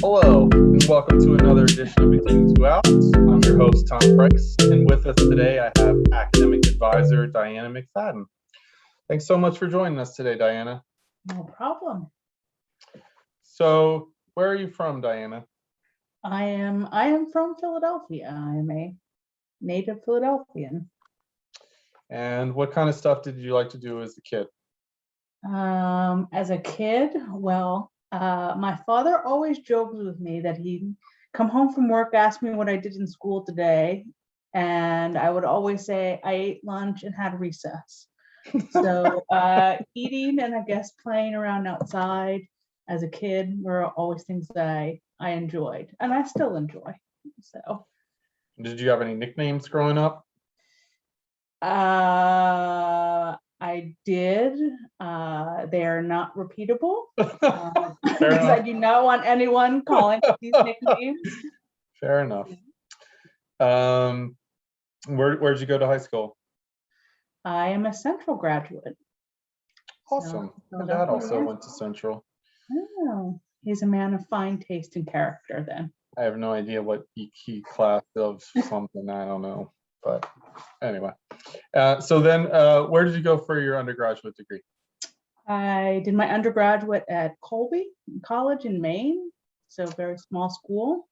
Hello, and welcome to another edition of Between Two Outs. I'm your host, Tom Price, and with us today I have academic advisor Diana McFadden. Thanks so much for joining us today, Diana. No problem. So, where are you from, Diana? I am from Philadelphia. I am a native Philadelphian. And what kind of stuff did you like to do as a kid? As a kid, my father always joked with me that he'd come home from work, ask me what I did in school today, and I would always say I ate lunch and had recess. So eating and I guess playing around outside as a kid were always things that I enjoyed, and I still enjoy. So Did you have any nicknames growing up? I did. They are not repeatable Fair because I enough. do not want anyone calling these nicknames. Fair enough. Where'd you go to high school? I am a Central graduate. Awesome. So My dad also went to Central. Oh, he's a man of fine taste and character then. I have no idea what he class of something, I don't know. But anyway, so then where did you go for your undergraduate degree? I did my undergraduate at Colby College in Maine, so a very small school.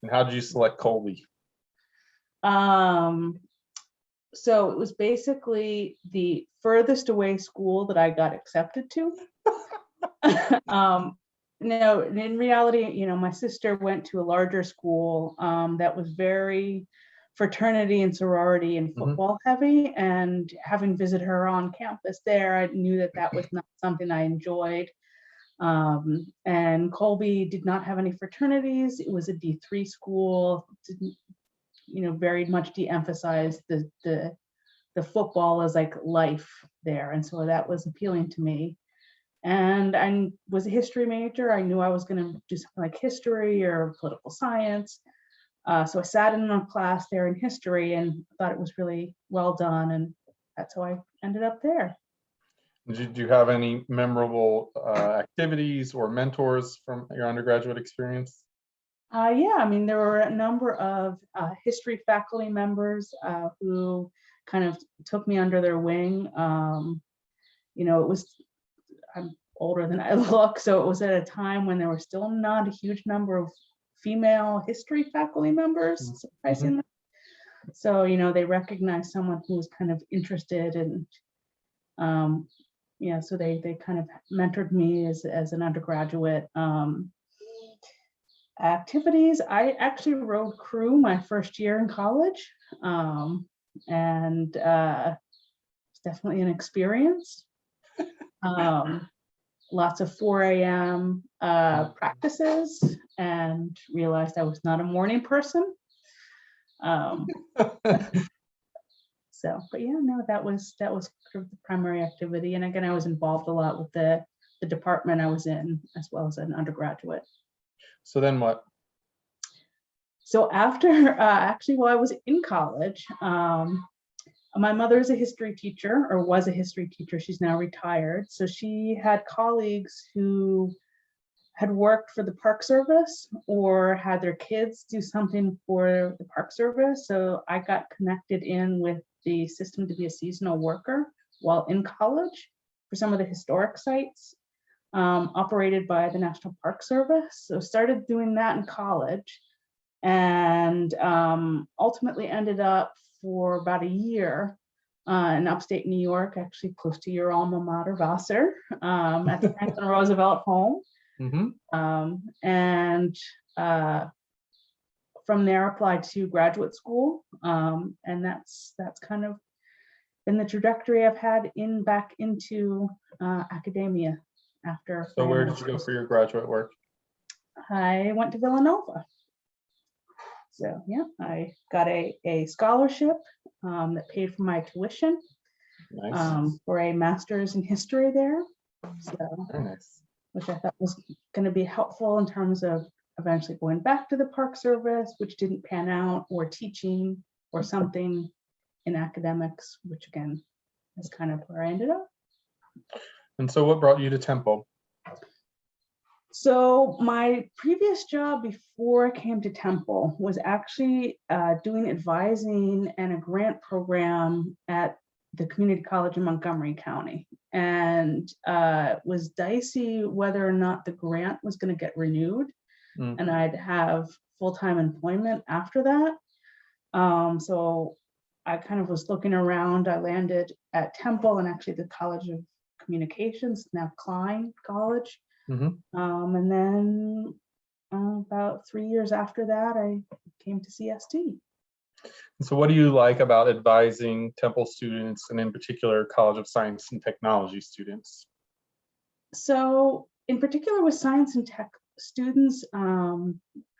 And how did you select Colby? So it was basically the furthest away school that I got accepted to. No, in reality, my sister went to a larger school that was very fraternity and sorority and football heavy. And having visited her on campus there, I knew that that was not something I enjoyed. And Colby did not have any fraternities. It was a D3 school. Didn't, very much de-emphasized the football as like life there. And so that was appealing to me. And I was a history major. I knew I was going to do something like history or political science. So I sat in a class there in history and thought it was really well done. And that's how I ended up there. Did you have any memorable activities or mentors from your undergraduate experience? Yeah, there were a number of history faculty members who kind of took me under their wing. I'm older than I look, so it was at a time when there were still not a huge number of female history faculty members, surprisingly. So, they recognized someone who was kind of interested and, so they kind of mentored me as an undergraduate. Activities, I actually rode crew my first year in college, and it's definitely an experience. Lots of 4 a.m. Practices, and realized I was not a morning person. But yeah, no, that was sort of the primary activity. And again, I was involved a lot with the department I was in, as well as an undergraduate. So then what? So after, actually, while I was in college, my mother is a history teacher, or was a history teacher. She's now retired. So she had colleagues who had worked for the Park Service or had their kids do something for the Park Service. So I got connected in with the system to be a seasonal worker while in college for some of the historic sites operated by the National Park Service. So started doing that in college, and ultimately ended up for about a year in upstate New York, actually close to your alma mater, Vassar, at the Franklin Roosevelt home. And from there applied to graduate school, and that's kind of been the trajectory I've had back into academia after. So where did you go for your graduate work? I went to Villanova. So yeah, I got a scholarship that paid for my tuition. Nice. For a master's in history there. So, very nice. Which I thought was going to be helpful in terms of eventually going back to the Park Service, which didn't pan out, or teaching, or something in academics, which again is kind of where I ended up. And so what brought you to Temple? So my previous job before I came to Temple was actually doing advising and a grant program at the community college in Montgomery County. And it was dicey whether or not the grant was going to get renewed and I'd have full-time employment after that. So I kind of was looking around. I landed at Temple and actually the College of Communications, now Klein College. And then about 3 years after that, I came to CST. So what do you like about advising Temple students, and in particular College of Science and Technology students? So in particular with science and tech students, I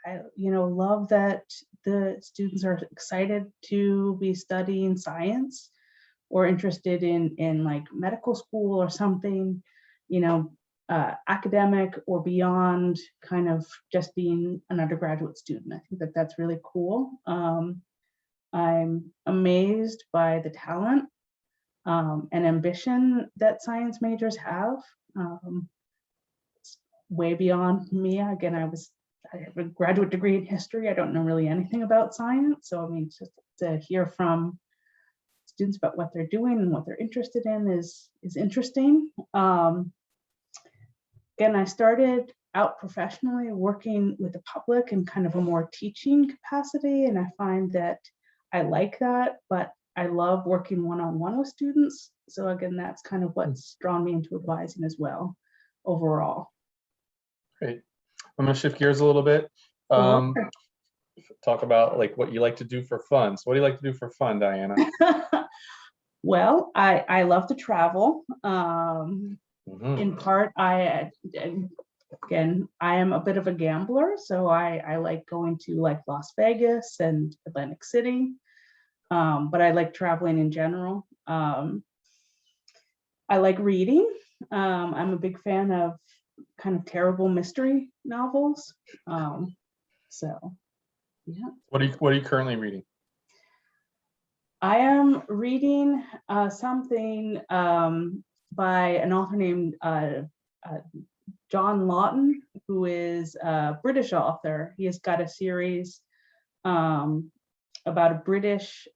love that the students are excited to be studying science or interested in like medical school or something, academic or beyond kind of just being an undergraduate student. I think that that's really cool. I'm amazed by the talent and ambition that science majors have. It's way beyond me. Again, I have a graduate degree in history. I don't know really anything about science. So I mean, just to hear from students about what they're doing and what they're interested in is interesting. Again, I started out professionally working with the public in kind of a more teaching capacity, and I find that I like that, but I love working one-on-one with students. So again, that's kind of what's drawn me into advising as well, overall. Great. I'm going to shift gears a little bit. Talk about like what you like to do for fun. So what do you like to do for fun, Diana? Well, I love to travel. In part, I am a bit of a gambler, so I like going to like Las Vegas and Atlantic City, but I like traveling in general. I like reading. I'm a big fan of kind of terrible mystery novels. So, yeah. What are you currently reading? I am reading something by an author named John Lawton, who is a British author. He has got a series about a British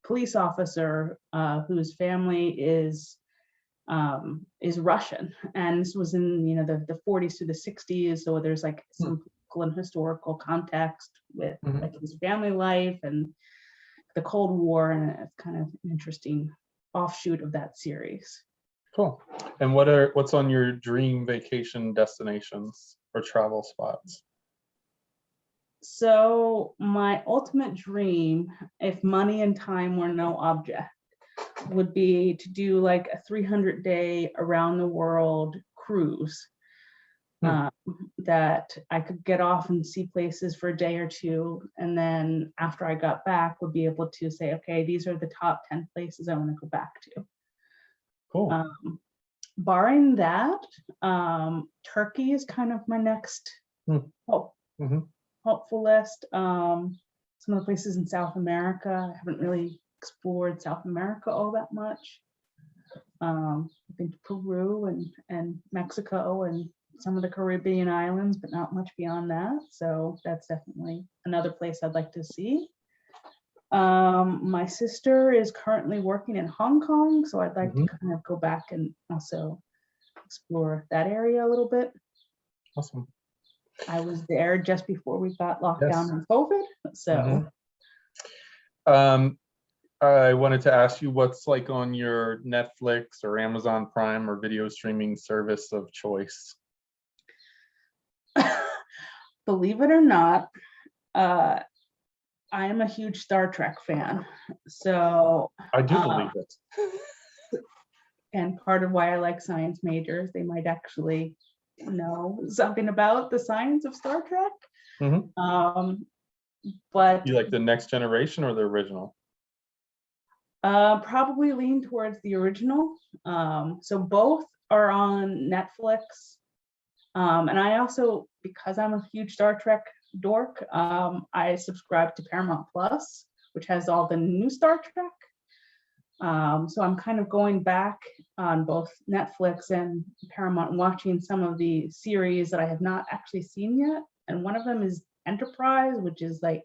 police officer whose family is Russian, and this was in the 40s to the 60s. So there's like some political and historical context with like his family life and the Cold War, and it's kind of an interesting offshoot of that series. Cool. And what's on your dream vacation destinations or travel spots? So my ultimate dream, if money and time were no object, would be to do like a 300-day around the world cruise that I could get off and see places for a day or two, and then after I got back would be able to say, okay, these are the top 10 places I want to go back to. Cool. Barring that, Turkey is kind of my next hopeful list. Some of the places in South America, I haven't really explored South America all that much. I've been to Peru and Mexico and some of the Caribbean islands, but not much beyond that. So that's definitely another place I'd like to see. My sister is currently working in Hong Kong, so I'd like to kind of go back and also explore that area a little bit. Awesome. I was there just before we got locked down in COVID. So I wanted to ask you what's like on your Netflix or Amazon Prime or video streaming service of choice. Believe it or not, I am a huge Star Trek fan. So I do believe it. And part of why I like science majors, they might actually know something about the science of Star Trek. But you like the Next Generation or the original? Probably lean towards the original. So both are on Netflix. And I also, because I'm a huge Star Trek dork, I subscribe to Paramount Plus, which has all the new Star Trek. So I'm kind of going back on both Netflix and Paramount and watching some of the series that I have not actually seen yet. And one of them is Enterprise, which is like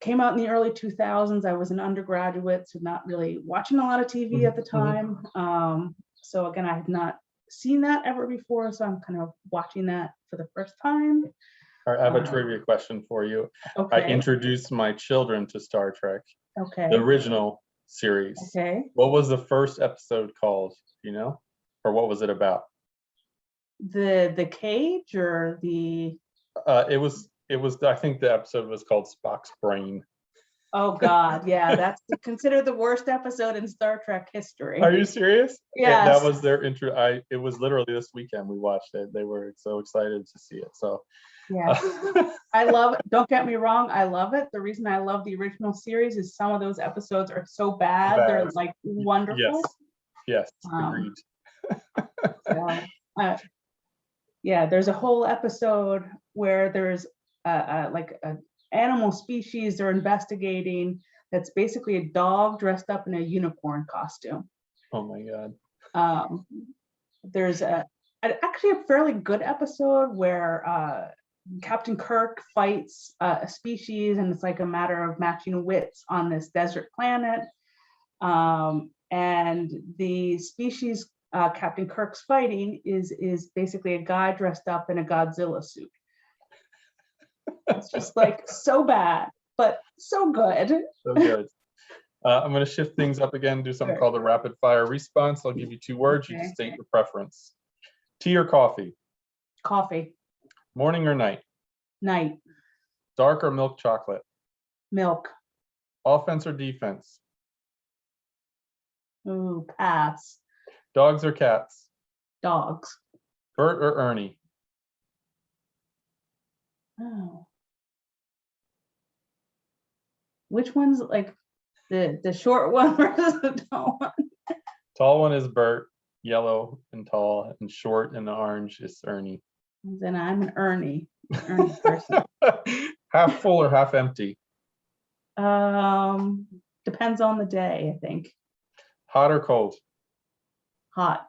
came out in the early 2000s. I was an undergraduate, so not really watching a lot of TV at the time. So again, I had not seen that ever before, so I'm kind of watching that for the first time. All right, I have a trivia question for you. Okay. I introduced my children to Star Trek, Okay. the original series. Okay. What was the first episode called? Do you know? Or what was it about? The cage or the It was I think the episode was called Spock's Brain. Oh God, yeah, that's considered the worst episode in Star Trek history. Are you serious? Yes. That was their intro. It was literally this weekend we watched it. They were so excited to see it. So yeah, I love it. Don't get me wrong, I love it. The reason I love the original series is some of those episodes are so bad. They're like wonderful. Yes, agreed. So, yeah, there's a whole episode where there's like an animal species they're investigating that's basically a dog dressed up in a unicorn costume. Oh my God. There's actually a fairly good episode where Captain Kirk fights a species, and it's like a matter of matching wits on this desert planet. And the species Captain Kirk's fighting is basically a guy dressed up in a Godzilla suit. It's just like so bad, but so good. So good. I'm going to shift things up again, do something called a rapid fire response. I'll give you 2 words. You can state your preference. Tea or coffee? Coffee. Morning or night? Night. Dark or milk chocolate? Milk. Offense or defense? Ooh, pass. Dogs or cats? Dogs. Bert or Ernie? Oh. Which one's like the short one versus the tall one? Tall one is Bert, yellow and tall, and short and orange is Ernie. Then I'm an Ernie person. Half full or half empty? Depends on the day, I think. Hot or cold? Hot.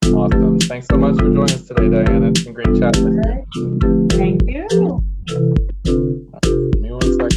Awesome. Thanks so much for joining us today, Diana. It's been great chatting with you. Thank you. Give me 1 second.